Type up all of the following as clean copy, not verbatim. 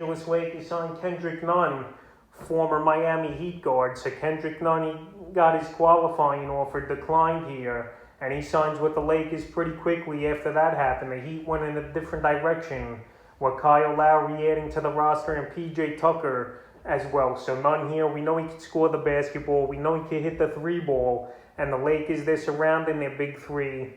Angeles Lakers signed Kendrick Nunn, former Miami Heat guard. So Kendrick Nunn, he got his qualifying offer declined here, and he signs with the Lakers pretty quickly after that happened. The Heat went in a different direction, with Kyle Lowry adding to the roster and PJ Tucker as well. So Nunn here, we know he can score the basketball, we know he can hit the three ball, and the Lakers, they're surrounding their big three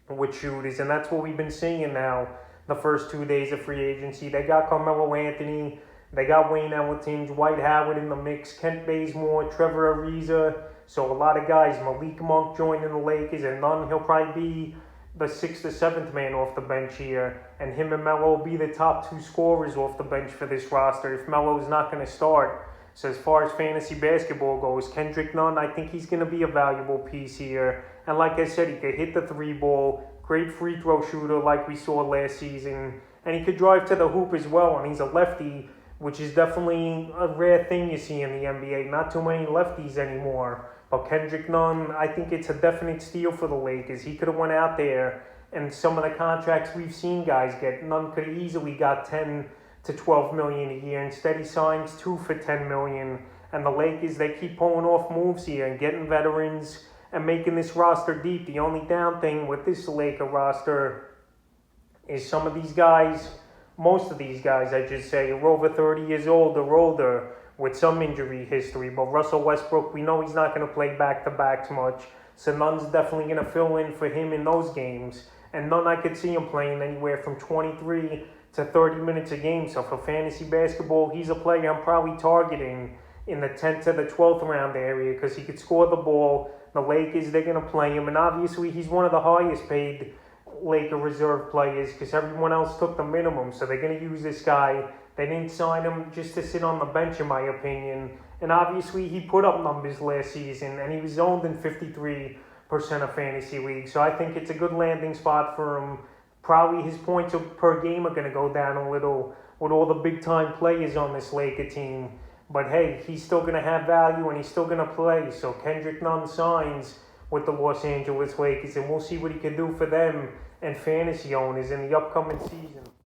with shooters, and that's what we've been seeing now the first 2 days of free agency. They got Carmelo Anthony, they got Wayne Ellington, Dwight Howard in the mix, Kent Bazemore, Trevor Ariza. So a lot of guys. Malik Monk joining the Lakers, and Nunn, he'll probably be the 6th or 7th man off the bench here. And him and Melo will be the top 2 scorers off the bench for this roster if Melo's not going to start. So as far as fantasy basketball goes, Kendrick Nunn, I think he's going to be a valuable piece here. And like I said, he could hit the three ball. Great free throw shooter like we saw last season. And he could drive to the hoop as well. And he's a lefty, which is definitely a rare thing you see in the NBA. Not too many lefties anymore. But Kendrick Nunn, I think it's a definite steal for the Lakers. He could have went out there, and some of the contracts we've seen guys get, Nunn could have easily got 10 to 12 million a year. Instead, he signs 2 for 10 million. And the Lakers, they keep pulling off moves here and getting veterans and making this roster deep. The only down thing with this Laker roster is some of these guys, most of these guys, I should say, are over 30 years old or older with some injury history. But Russell Westbrook, we know he's not going to play back-to-backs much, so Nunn's definitely going to fill in for him in those games. And Nunn, I could see him playing anywhere from 23 to 30 minutes a game. So for fantasy basketball, he's a player I'm probably targeting in the 10th to the 12th round area because he could score the ball. The Lakers, they're going to play him. And obviously, he's one of the highest paid Laker reserve players because everyone else took the minimum. So they're going to use this guy. They didn't sign him just to sit on the bench, in my opinion. And obviously, he put up numbers last season, and he was owned in 53% of fantasy leagues. So I think it's a good landing spot for him. Probably his points per game are going to go down a little with all the big-time players on this Laker team. But hey, he's still going to have value, and he's still going to play. So Kendrick Nunn signs with the Los Angeles Lakers, and we'll see what he can do for them and fantasy owners in the upcoming season.